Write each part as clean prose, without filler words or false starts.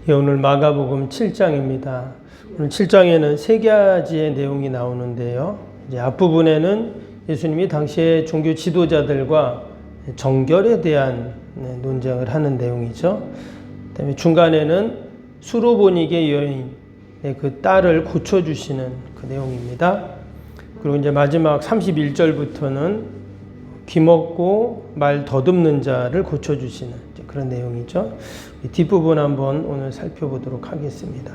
예, 오늘 마가복음 7장입니다. 오늘 7장에는 세 가지의 내용이 나오는데요. 이제 앞부분에는 예수님이 당시의 종교 지도자들과 정결에 대한 논쟁을 하는 내용이죠. 그다음에 중간에는 수로보니게 여인, 그 딸을 고쳐주시는 그 내용입니다. 그리고 이제 마지막 31절부터는 귀먹고 말 더듬는 자를 고쳐주시는 그런 내용이죠. 뒷부분 한번 오늘 살펴보도록 하겠습니다.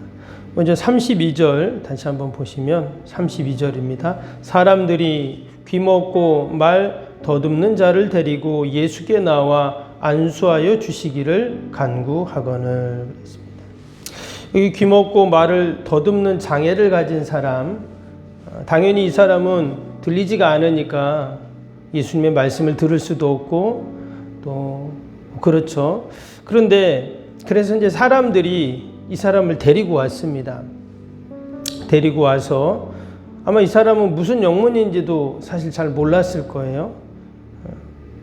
먼저 32절 다시 한번 보시면 32절입니다. 사람들이 귀먹고 말 더듬는 자를 데리고 예수께 나와 안수하여 주시기를 간구하거늘 그랬습니다. 여기 귀먹고 말을 더듬는 장애를 가진 사람, 당연히 이 사람은 들리지가 않으니까 예수님의 말씀을 들을 수도 없고 또 그렇죠. 그런데 그래서 이제 사람들이 이 사람을 데리고 왔습니다. 데리고 와서 아마 이 사람은 무슨 영문인지도 사실 잘 몰랐을 거예요.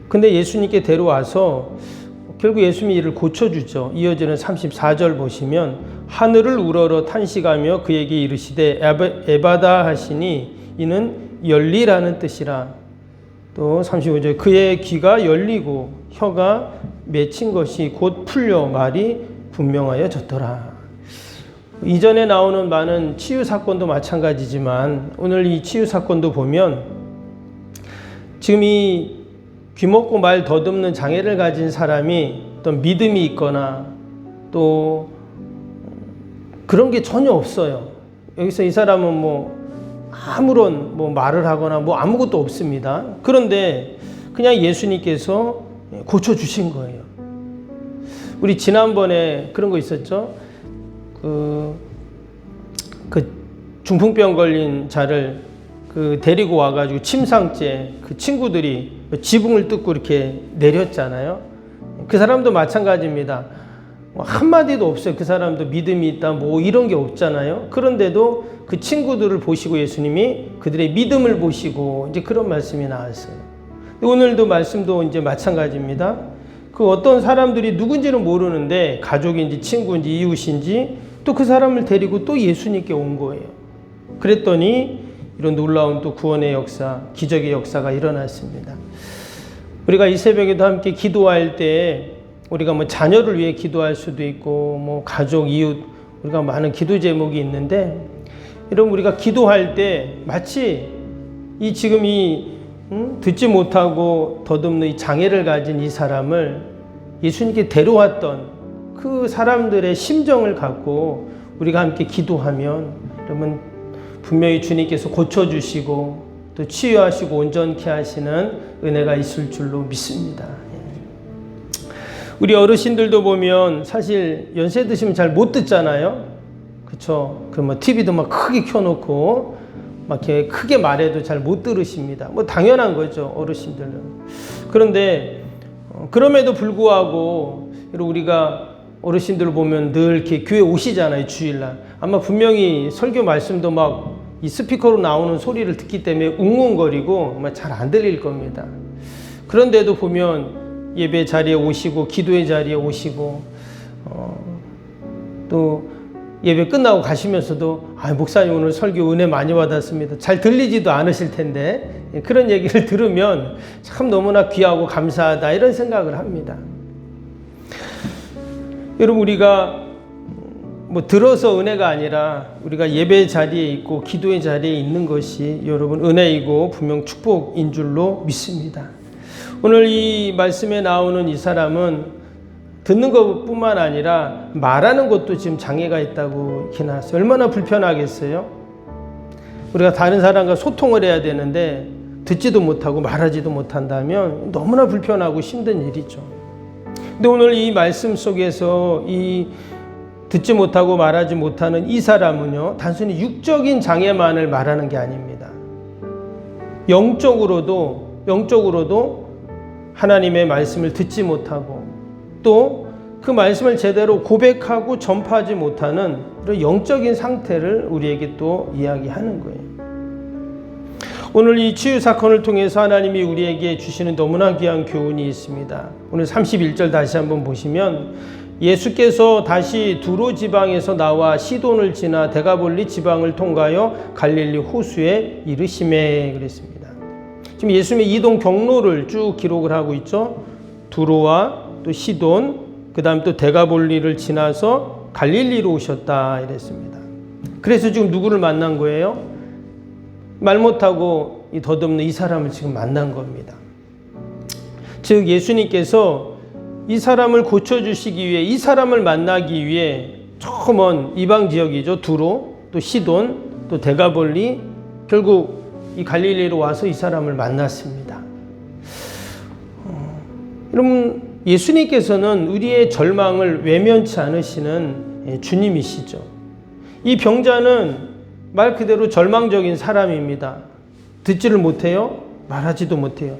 근데 예수님께 데려와서 결국 예수님이 이를 고쳐주죠. 이어지는 34절 보시면 하늘을 우러러 탄식하며 그에게 이르시되 에바다 하시니 이는 열리라는 뜻이라. 또 35절 그의 귀가 열리고 혀가 맺힌 것이 곧 풀려 말이 분명하여졌더라. 이전에 나오는 많은 치유 사건도 마찬가지지만 오늘 이 치유 사건도 보면 지금 이 귀먹고 말 더듬는 장애를 가진 사람이 어떤 믿음이 있거나 또 그런 게 전혀 없어요. 여기서 이 사람은 아무런 말을 하거나 아무것도 없습니다. 그런데 그냥 예수님께서 고쳐주신 거예요. 우리 지난번에 그런 거 있었죠? 그 중풍병 걸린 자를 데리고 와가지고 침상째 그 친구들이 지붕을 뜯고 이렇게 내렸잖아요. 그 사람도 마찬가지입니다. 한마디도 없어요. 그 사람도 믿음이 있다 이런 게 없잖아요. 그런데도 그 친구들을 보시고 예수님이 그들의 믿음을 보시고 이제 그런 말씀이 나왔어요. 오늘도 말씀도 이제 마찬가지입니다. 그 어떤 사람들이 누군지는 모르는데 가족인지 친구인지 이웃인지 또 그 사람을 데리고 또 예수님께 온 거예요. 그랬더니 이런 놀라운 또 구원의 역사, 기적의 역사가 일어났습니다. 우리가 이 새벽에도 함께 기도할 때 우리가 자녀를 위해 기도할 수도 있고 가족, 이웃 우리가 많은 기도 제목이 있는데 여러분 우리가 기도할 때 마치 지금 듣지 못하고 더듬는 이 장애를 가진 이 사람을 예수님께 데려왔던 그 사람들의 심정을 갖고 우리가 함께 기도하면 여러분 분명히 주님께서 고쳐주시고 또 치유하시고 온전케 하시는 은혜가 있을 줄로 믿습니다. 우리 어르신들도 보면 사실 연세 드시면 잘 못 듣잖아요. 그렇죠? TV도 크게 켜놓고 이렇게 크게 말해도 잘 못 들으십니다. 당연한 거죠, 어르신들은. 그런데 그럼에도 불구하고 우리가 어르신들을 보면 늘 이렇게 교회 오시잖아요, 주일날. 아마 분명히 설교 말씀도 이 스피커로 나오는 소리를 듣기 때문에 웅웅거리고 잘 안 들릴 겁니다. 그런데도 보면 예배 자리에 오시고 기도의 자리에 오시고 또 예배 끝나고 가시면서도 목사님 오늘 설교 은혜 많이 받았습니다. 잘 들리지도 않으실 텐데 그런 얘기를 들으면 참 너무나 귀하고 감사하다 이런 생각을 합니다. 여러분 우리가 들어서 은혜가 아니라 우리가 예배 자리에 있고 기도의 자리에 있는 것이 여러분 은혜이고 분명 축복인 줄로 믿습니다. 오늘 이 말씀에 나오는 이 사람은 듣는 것뿐만 아니라 말하는 것도 지금 장애가 있다고 이렇게 나왔어요. 얼마나 불편하겠어요? 우리가 다른 사람과 소통을 해야 되는데 듣지도 못하고 말하지도 못한다면 너무나 불편하고 힘든 일이죠. 근데 오늘 이 말씀 속에서 듣지 못하고 말하지 못하는 이 사람은요, 단순히 육적인 장애만을 말하는 게 아닙니다. 영적으로도 하나님의 말씀을 듣지 못하고 또 그 말씀을 제대로 고백하고 전파하지 못하는 그런 영적인 상태를 우리에게 또 이야기하는 거예요. 오늘 이 치유 사건을 통해서 하나님이 우리에게 주시는 너무나 귀한 교훈이 있습니다. 오늘 31절 다시 한번 보시면 예수께서 다시 두로 지방에서 나와 시돈을 지나 데가볼리 지방을 통과하여 갈릴리 호수에 이르시매 그랬습니다. 지금 예수님의 이동 경로를 쭉 기록을 하고 있죠. 두로와 또 시돈, 그 다음 또 데가볼리를 지나서 갈릴리로 오셨다 이랬습니다. 그래서 지금 누구를 만난 거예요? 말 못하고 덧없는 이 사람을 지금 만난 겁니다. 즉 예수님께서 이 사람을 고쳐주시기 위해, 이 사람을 만나기 위해 저 먼 이방 지역이죠. 두로, 또 시돈, 또 데가볼리, 결국 이 갈릴리로 와서 이 사람을 만났습니다. 여러분, 예수님께서는 우리의 절망을 외면치 않으시는 주님이시죠. 이 병자는 말 그대로 절망적인 사람입니다. 듣지를 못해요. 말하지도 못해요.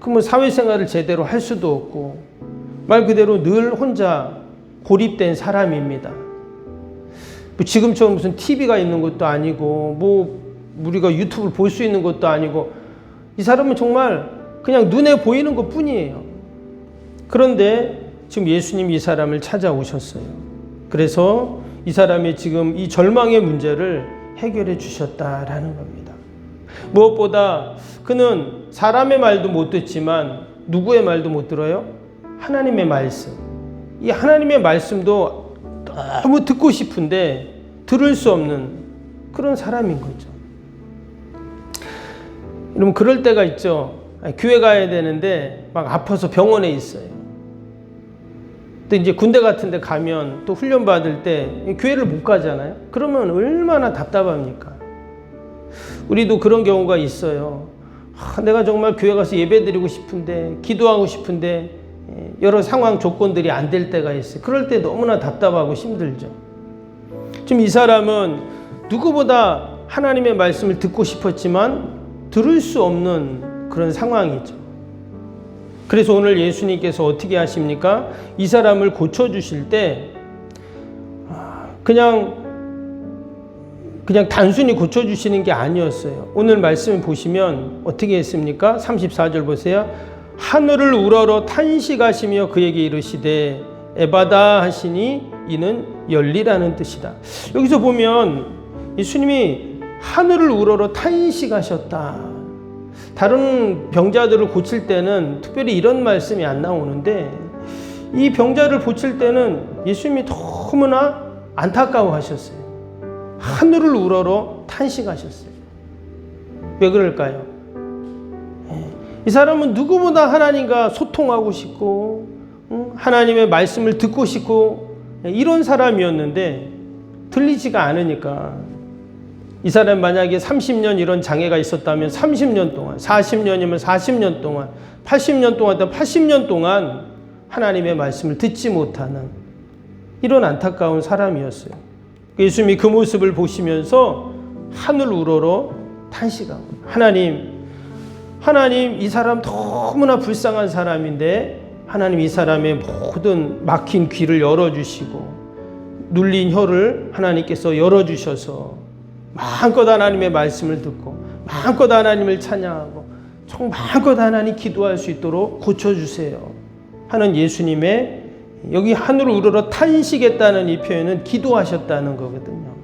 그럼 사회생활을 제대로 할 수도 없고 말 그대로 늘 혼자 고립된 사람입니다. 지금처럼 무슨 TV가 있는 것도 아니고 우리가 유튜브를 볼 수 있는 것도 아니고 이 사람은 정말 그냥 눈에 보이는 것 뿐이에요. 그런데 지금 예수님이 이 사람을 찾아오셨어요. 그래서 이 사람이 지금 이 절망의 문제를 해결해 주셨다라는 겁니다. 무엇보다 그는 사람의 말도 못 듣지만 누구의 말도 못 들어요? 하나님의 말씀. 이 하나님의 말씀도 너무 듣고 싶은데 들을 수 없는 그런 사람인 거죠. 여러분, 그럴 때가 있죠. 교회 가야 되는데 막 아파서 병원에 있어요. 또 이제 군대 같은 데 가면 또 훈련 받을 때 교회를 못 가잖아요. 그러면 얼마나 답답합니까? 우리도 그런 경우가 있어요. 내가 정말 교회 가서 예배 드리고 싶은데, 기도하고 싶은데 여러 상황 조건들이 안 될 때가 있어요. 그럴 때 너무나 답답하고 힘들죠. 지금 이 사람은 누구보다 하나님의 말씀을 듣고 싶었지만 들을 수 없는 그런 상황이죠. 그래서 오늘 예수님께서 어떻게 하십니까? 이 사람을 고쳐주실 때 그냥 단순히 고쳐주시는 게 아니었어요. 오늘 말씀을 보시면 어떻게 했습니까? 34절 보세요. 하늘을 우러러 탄식하시며 그에게 이르시되 에바다 하시니 이는 열리라는 뜻이다. 여기서 보면 예수님이 하늘을 우러러 탄식하셨다. 다른 병자들을 고칠 때는 특별히 이런 말씀이 안 나오는데 이 병자를 고칠 때는 예수님이 너무나 안타까워하셨어요. 하늘을 우러러 탄식하셨어요. 왜 그럴까요? 이 사람은 누구보다 하나님과 소통하고 싶고 하나님의 말씀을 듣고 싶고 이런 사람이었는데 들리지가 않으니까 이 사람 만약에 30년 이런 장애가 있었다면 30년 동안, 40년이면 40년 동안, 80년 동안, 80년 동안 하나님의 말씀을 듣지 못하는 이런 안타까운 사람이었어요. 예수님이 그 모습을 보시면서 하늘 우러러 탄식하고 하나님 이 사람 너무나 불쌍한 사람인데 하나님 이 사람의 모든 막힌 귀를 열어주시고 눌린 혀를 하나님께서 열어주셔서 마음껏 하나님의 말씀을 듣고 마음껏 하나님을 찬양하고 마음껏 하나님 기도할 수 있도록 고쳐주세요 하는 예수님의 여기 하늘을 우러러 탄식했다는 이 표현은 기도하셨다는 거거든요.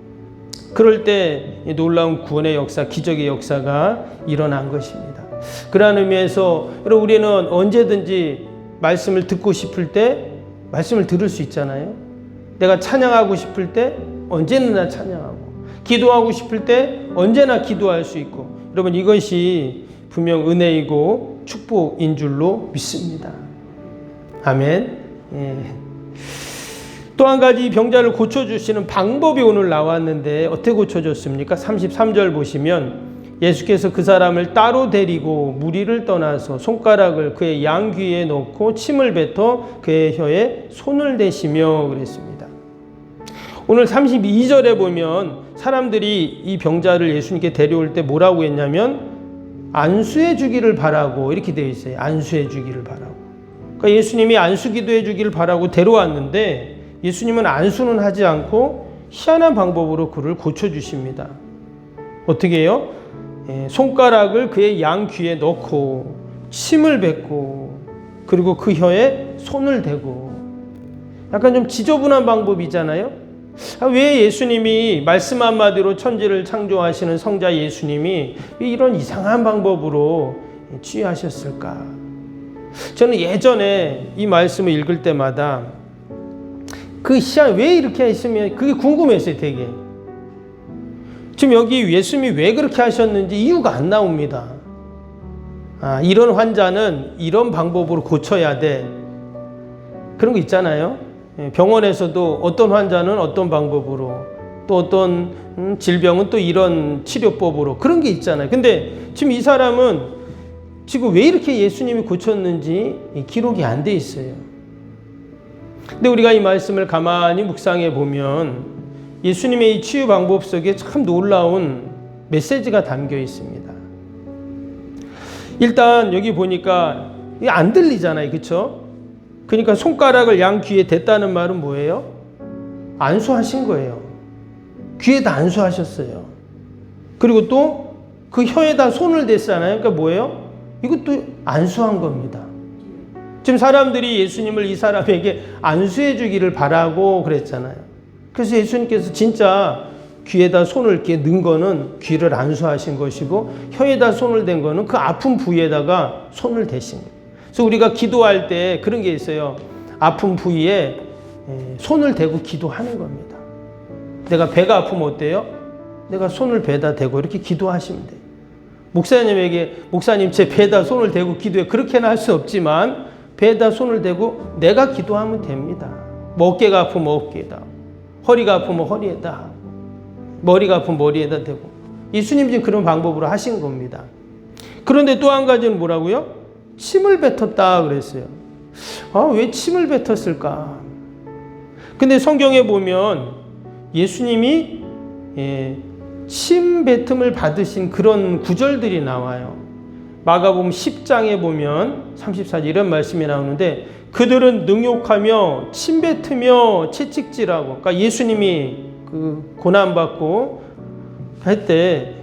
그럴 때 놀라운 구원의 역사, 기적의 역사가 일어난 것입니다. 그러한 의미에서 여러분 우리는 언제든지 말씀을 듣고 싶을 때 말씀을 들을 수 있잖아요. 내가 찬양하고 싶을 때 언제나 찬양하고 기도하고 싶을 때 언제나 기도할 수 있고 여러분 이것이 분명 은혜이고 축복인 줄로 믿습니다. 아멘. 예. 또 한 가지 병자를 고쳐주시는 방법이 오늘 나왔는데 어떻게 고쳐줬습니까? 33절 보시면 예수께서 그 사람을 따로 데리고 무리를 떠나서 손가락을 그의 양귀에 넣고 침을 뱉어 그의 혀에 손을 대시며 그랬습니다. 오늘 32절에 보면 사람들이 이 병자를 예수님께 데려올 때 뭐라고 했냐면 안수해 주기를 바라고 이렇게 되어 있어요. 안수해 주기를 바라고. 그러니까 예수님이 안수 기도해 주기를 바라고 데려왔는데 예수님은 안수는 하지 않고 희한한 방법으로 그를 고쳐주십니다. 어떻게 해요? 손가락을 그의 양귀에 넣고 침을 뱉고 그리고 그 혀에 손을 대고 약간 좀 지저분한 방법이잖아요. 왜 예수님이 말씀 한마디로 천지를 창조하시는 성자 예수님이 이런 이상한 방법으로 치유하셨을까? 저는 예전에 이 말씀을 읽을 때마다 그 시간 왜 이렇게 했으면 그게 궁금했어요, 되게. 지금 여기 예수님이 왜 그렇게 하셨는지 이유가 안 나옵니다. 이런 환자는 이런 방법으로 고쳐야 돼. 그런 거 있잖아요. 병원에서도 어떤 환자는 어떤 방법으로, 또 어떤 질병은 또 이런 치료법으로, 그런 게 있잖아요. 근데 지금 이 사람은 지금 왜 이렇게 예수님이 고쳤는지 기록이 안 돼 있어요. 근데 우리가 이 말씀을 가만히 묵상해 보면 예수님의 이 치유 방법 속에 참 놀라운 메시지가 담겨 있습니다. 일단 여기 보니까 이게 안 들리잖아요. 그렇죠? 그러니까 손가락을 양 귀에 댔다는 말은 뭐예요? 안수하신 거예요. 귀에다 안수하셨어요. 그리고 또 그 혀에다 손을 댔잖아요. 그러니까 뭐예요? 이것도 안수한 겁니다. 지금 사람들이 예수님을 이 사람에게 안수해 주기를 바라고 그랬잖아요. 그래서 예수님께서 진짜 귀에다 손을 이렇게 넣은 거는 귀를 안수하신 것이고, 혀에다 손을 댄 거는 그 아픈 부위에다가 손을 대신 거예요. 그래서 우리가 기도할 때 그런 게 있어요. 아픈 부위에 손을 대고 기도하는 겁니다. 내가 배가 아프면 어때요? 내가 손을 배에다 대고 이렇게 기도하시면 돼요. 목사님에게 목사님 제 배에다 손을 대고 기도해, 그렇게는 할 수 없지만 배에다 손을 대고 내가 기도하면 됩니다. 뭐 어깨가 아프면 어깨에다, 허리가 아프면 허리에다, 머리가 아프면 머리에다 대고, 예수님 지금 그런 방법으로 하신 겁니다. 그런데 또 한 가지는 뭐라고요? 침을 뱉었다 그랬어요. 왜 침을 뱉었을까? 근데 성경에 보면 예수님이 침 뱉음을 받으신 그런 구절들이 나와요. 마가복음 10장에 보면 34절 이런 말씀이 나오는데, 그들은 능욕하며 침 뱉으며 채찍질하고, 그러니까 예수님이 그 고난받고 할 때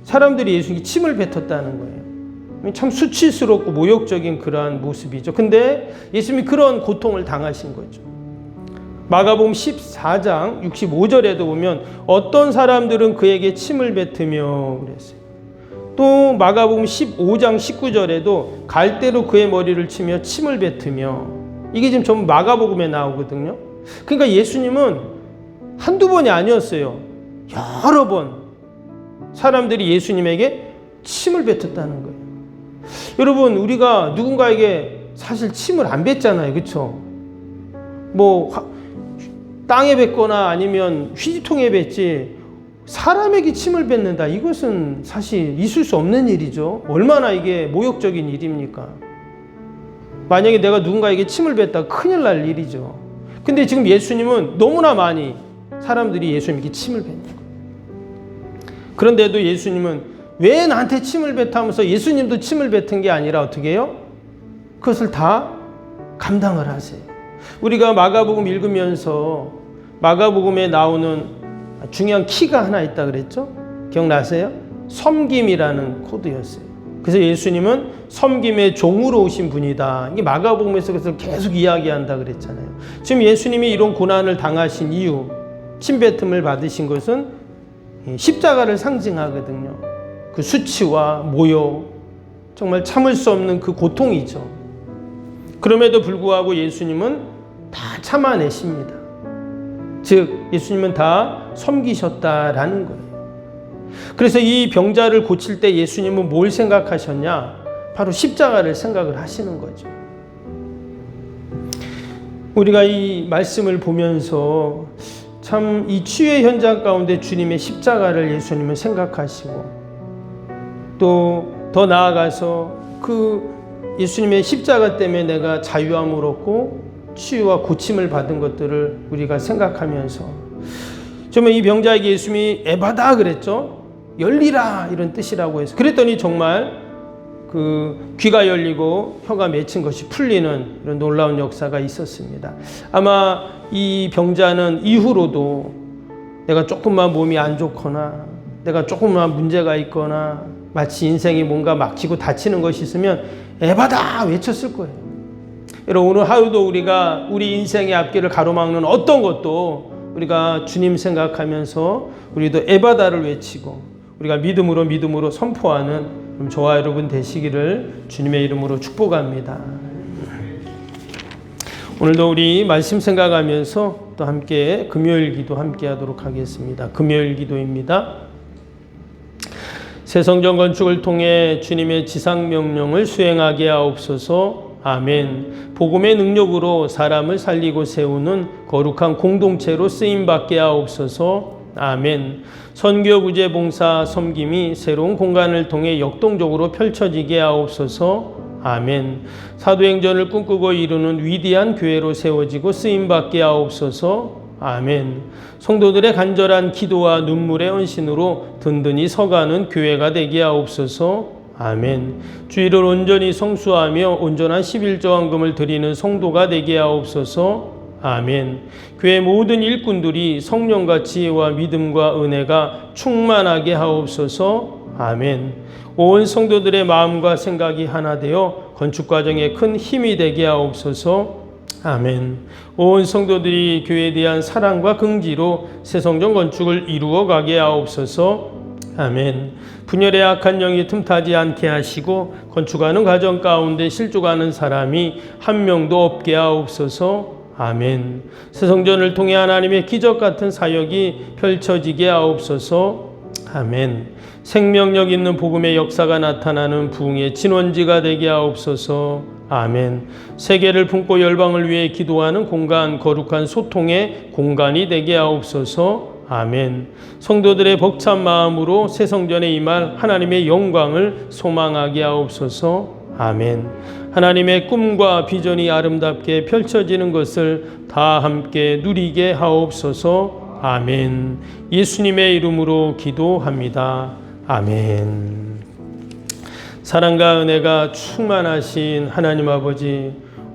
사람들이 예수님께 침을 뱉었다는 거예요. 참 수치스럽고 모욕적인 그러한 모습이죠. 근데 예수님이 그런 고통을 당하신 거죠. 마가복음 14장 65절에도 보면 어떤 사람들은 그에게 침을 뱉으며 그랬어요. 또 마가복음 15장 19절에도 갈대로 그의 머리를 치며 침을 뱉으며, 이게 지금 전부 마가복음에 나오거든요. 그러니까 예수님은 한두 번이 아니었어요. 여러 번 사람들이 예수님에게 침을 뱉었다는 거예요. 여러분, 우리가 누군가에게 사실 침을 안 뱉잖아요. 그렇죠? 뭐 땅에 뱉거나 아니면 휴지통에 뱉지, 사람에게 침을 뱉는다, 이것은 사실 있을 수 없는 일이죠. 얼마나 이게 모욕적인 일입니까? 만약에 내가 누군가에게 침을 뱉다 큰일 날 일이죠. 근데 지금 예수님은 너무나 많이 사람들이 예수님께 침을 뱉는 거예요. 그런데도 예수님은 왜 나한테 침을 뱉으면서 예수님도 침을 뱉은 게 아니라 어떻게 해요? 그것을 다 감당을 하세요. 우리가 마가복음 읽으면서 마가복음에 나오는 중요한 키가 하나 있다 그랬죠? 기억나세요? 섬김이라는 코드였어요. 그래서 예수님은 섬김의 종으로 오신 분이다. 이게 마가복음에서 그래서 계속 이야기한다 그랬잖아요. 지금 예수님이 이런 고난을 당하신 이유, 침뱉음을 받으신 것은 십자가를 상징하거든요. 그 수치와 모욕, 정말 참을 수 없는 그 고통이죠. 그럼에도 불구하고 예수님은 다 참아내십니다. 즉 예수님은 다 섬기셨다라는 거예요. 그래서 이 병자를 고칠 때 예수님은 뭘 생각하셨냐? 바로 십자가를 생각을 하시는 거죠. 우리가 이 말씀을 보면서 참 이 치유의 현장 가운데 주님의 십자가를 예수님은 생각하시고, 또 더 나아가서 그 예수님의 십자가 때문에 내가 자유함을 얻고 치유와 고침을 받은 것들을 우리가 생각하면서, 정말 이 병자에게 예수님이 에바다 그랬죠. 열리라 이런 뜻이라고 해서, 그랬더니 정말 그 귀가 열리고 혀가 맺힌 것이 풀리는 이런 놀라운 역사가 있었습니다. 아마 이 병자는 이후로도 내가 조금만 몸이 안 좋거나 내가 조금만 문제가 있거나 마치 인생이 뭔가 막히고 다치는 것이 있으면 에바다 외쳤을 거예요. 여러분, 오늘 하루도 우리가 우리 인생의 앞길을 가로막는 어떤 것도 우리가 주님 생각하면서 우리도 에바다를 외치고 우리가 믿음으로 선포하는 저와 여러분 되시기를 주님의 이름으로 축복합니다. 오늘도 우리 말씀 생각하면서 또 함께 금요일 기도 함께 하도록 하겠습니다. 금요일 기도입니다. 새 성전 건축을 통해 주님의 지상 명령을 수행하게 하옵소서. 아멘. 복음의 능력으로 사람을 살리고 세우는 거룩한 공동체로 쓰임받게 하옵소서. 아멘. 선교 구제 봉사 섬김이 새로운 공간을 통해 역동적으로 펼쳐지게 하옵소서. 아멘. 사도행전을 꿈꾸고 이루는 위대한 교회로 세워지고 쓰임받게 하옵소서. 아멘. 성도들의 간절한 기도와 눈물의 헌신으로 든든히 서가는 교회가 되게 하옵소서. 아멘. 주일을 온전히 성수하며 온전한 11조환금을 드리는 성도가 되게 하옵소서. 아멘. 교회 모든 일꾼들이 성령과 지혜와 믿음과 은혜가 충만하게 하옵소서. 아멘. 온 성도들의 마음과 생각이 하나 되어 건축 과정에 큰 힘이 되게 하옵소서. 아멘. 온 성도들이 교회에 대한 사랑과 긍지로 새 성전 건축을 이루어 가게 하옵소서. 아멘. 분열의 악한 영이 틈타지 않게 하시고 건축하는 과정 가운데 실족하는 사람이 한 명도 없게 하옵소서. 아멘. 새 성전을 통해 하나님의 기적 같은 사역이 펼쳐지게 하옵소서. 아멘. 생명력 있는 복음의 역사가 나타나는 부흥의 진원지가 되게 하옵소서. 아멘. 세계를 품고 열방을 위해 기도하는 공간, 거룩한 소통의 공간이 되게 하옵소서. 아멘. 성도들의 벅찬 마음으로 새 성전에 임할 하나님의 영광을 소망하게 하옵소서. 아멘. 하나님의 꿈과 비전이 아름답게 펼쳐지는 것을 다 함께 누리게 하옵소서. 아멘. 예수님의 이름으로 기도합니다. 아멘. 사랑과 은혜가 충만하신 하나님 아버지,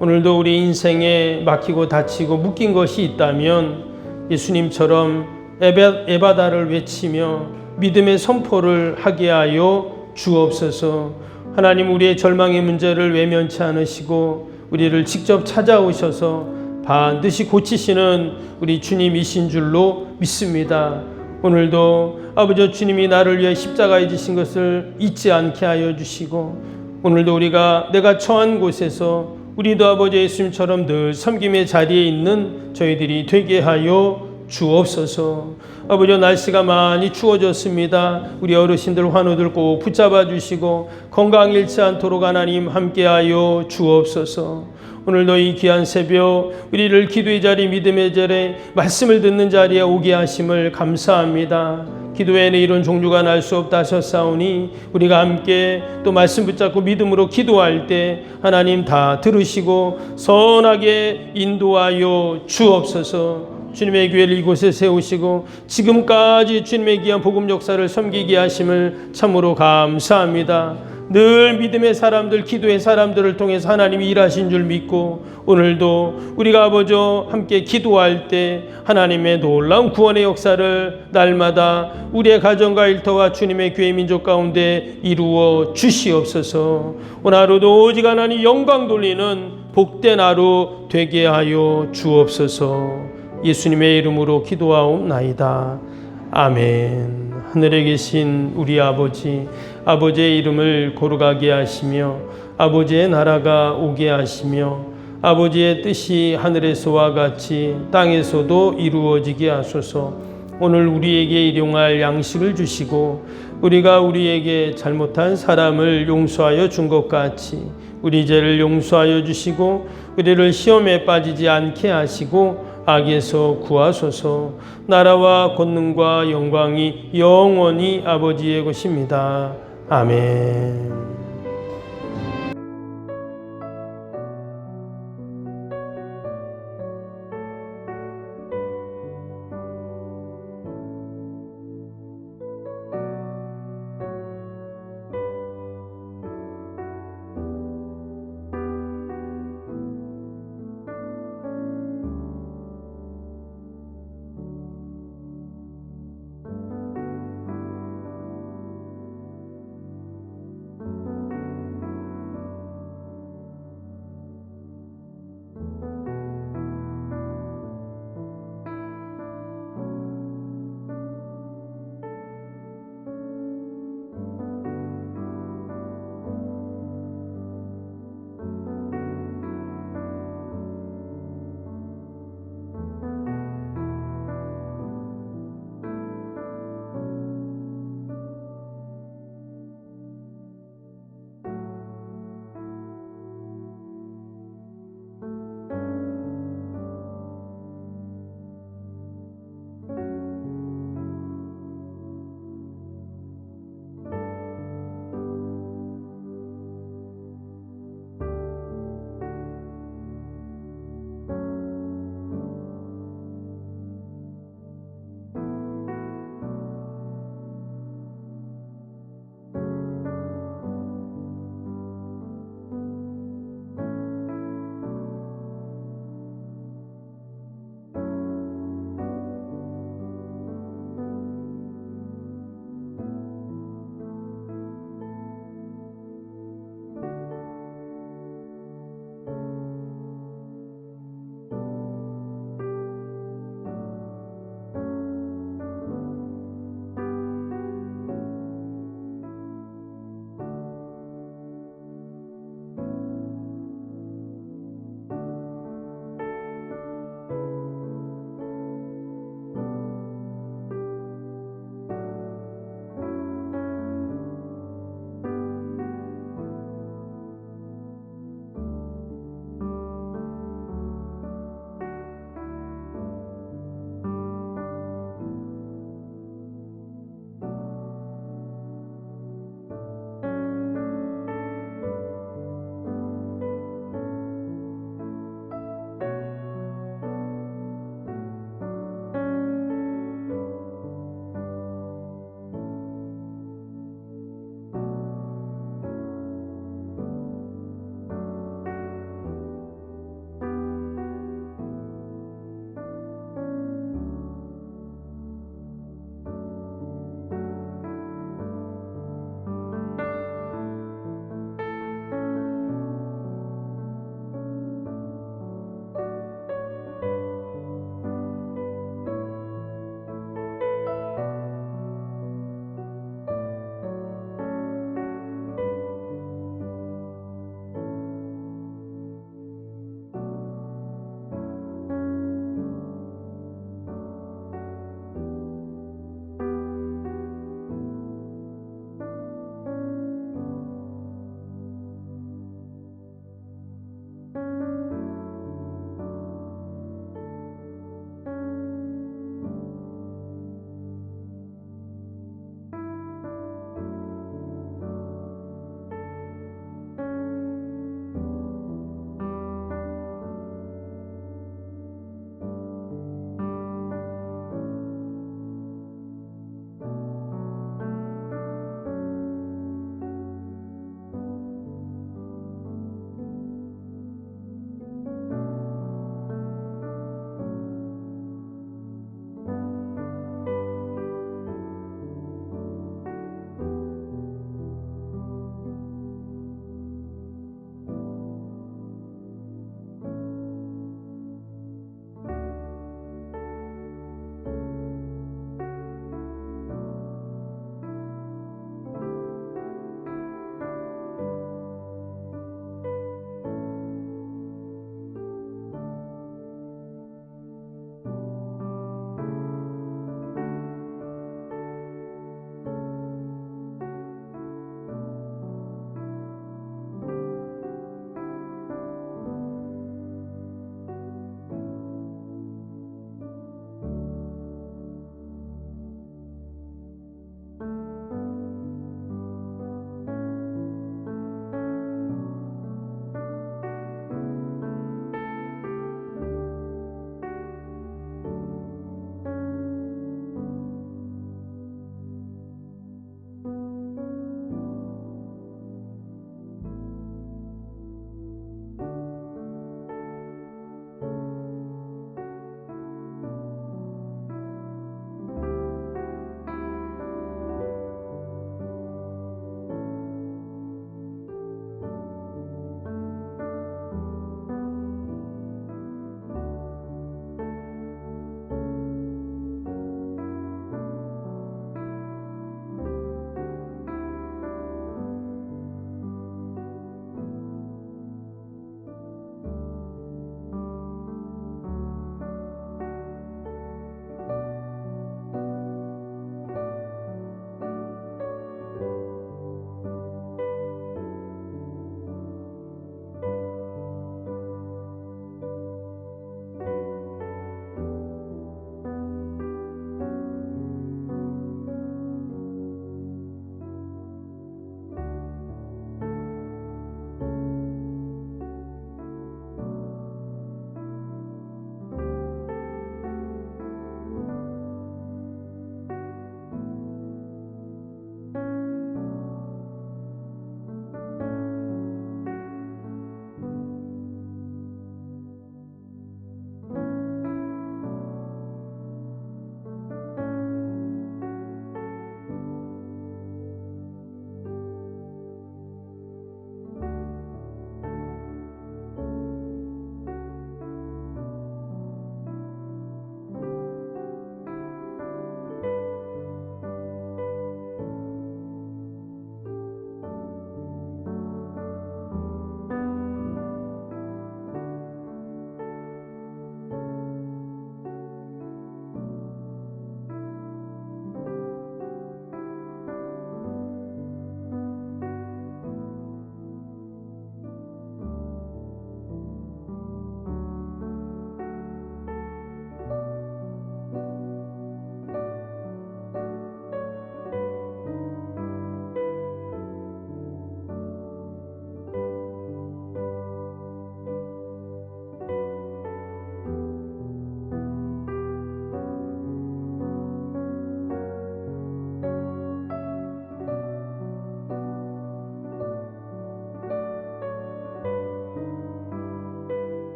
오늘도 우리 인생에 막히고 다치고 묶인 것이 있다면 예수님처럼 에바다를 외치며 믿음의 선포를 하게 하여 주옵소서. 하나님, 우리의 절망의 문제를 외면치 않으시고 우리를 직접 찾아오셔서 반드시 고치시는 우리 주님이신 줄로 믿습니다. 오늘도 아버지 주님이 나를 위해 십자가에 지신 것을 잊지 않게 하여 주시고, 오늘도 우리가 내가 처한 곳에서 우리도 아버지 예수님처럼 늘 섬김의 자리에 있는 저희들이 되게 하여 주옵소서. 아버지, 날씨가 많이 추워졌습니다. 우리 어르신들 환우들 꼭 붙잡아 주시고 건강 잃지 않도록 하나님 함께하여 주옵소서. 오늘도 이 귀한 새벽 우리를 기도의 자리, 믿음의 자리, 말씀을 듣는 자리에 오게 하심을 감사합니다. 기도에는 이런 종류가 날 수 없다 하셨사오니 우리가 함께 또 말씀 붙잡고 믿음으로 기도할 때 하나님 다 들으시고 선하게 인도하여 주옵소서. 주님의 교회를 이곳에 세우시고 지금까지 주님의 귀한 복음 역사를 섬기게 하심을 참으로 감사합니다. 늘 믿음의 사람들, 기도의 사람들을 통해서 하나님이 일하신 줄 믿고, 오늘도 우리가 아버지 함께 기도할 때 하나님의 놀라운 구원의 역사를 날마다 우리의 가정과 일터와 주님의 교회 민족 가운데 이루어 주시옵소서. 오늘 하루도 오직 하나님 영광 돌리는 복된 하루 되게 하여 주옵소서. 예수님의 이름으로 기도하옵나이다. 아멘. 하늘에 계신 우리 아버지, 아버지의 이름을 거룩하게 하시며 아버지의 나라가 오게 하시며 아버지의 뜻이 하늘에서와 같이 땅에서도 이루어지게 하소서. 오늘 우리에게 일용할 양식을 주시고 우리가 우리에게 잘못한 사람을 용서하여 준 것 같이 우리 죄를 용서하여 주시고 우리를 시험에 빠지지 않게 하시고 악에서 구하소서. 나라와 권능과 영광이 영원히 아버지의 것입니다. 아멘.